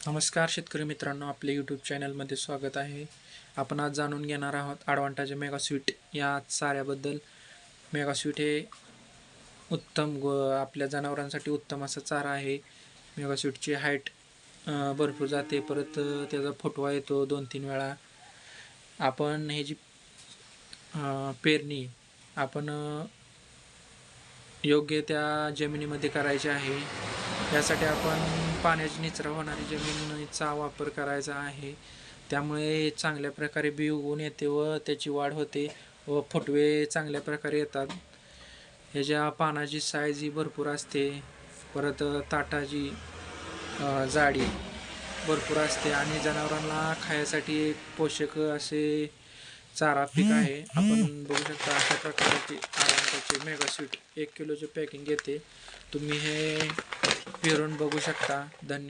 नमस्कार शेतकरी मित्रांनो, आपले यूट्यूब चॅनलमध्ये स्वागत आहे. आपण आज जाणून घेणार आहोत ॲडव्हांटेज मेगास्वीट या चाऱ्याबद्दल. मेगास्वीट हे उत्तम आपल्या जनावरांसाठी उत्तम असा चारा आहे. मेगास्वीटची हाईट भरपूर जाते, परत त्याचा फुटवा येतो 2-3 वेळा. आपण हे जी पेरणी आपण योग्य त्या जमिनीमध्ये करायची आहे. यासाठी आपण पाण्याची निचरा होणारी जमिनीचा वापर करायचा आहे. त्यामुळे चांगल्या प्रकारे बी उगवून येते व त्याची वाढ होते व फुटवे चांगल्या प्रकारे येतात. ह्याच्या पानाची साईज ही भरपूर असते, परत ताटाची जाडी भरपूर असते आणि जनावरांना खाण्यासाठी एक पोषक असे चारा पीक आहे. आपण बघू शकता अशा प्रकारचे ॲडव्हांटेजचे मेगास्वीट 1 किलोचे पॅकिंग येते. तुम्ही हे पेरून बघू शकता. धन्यवाद.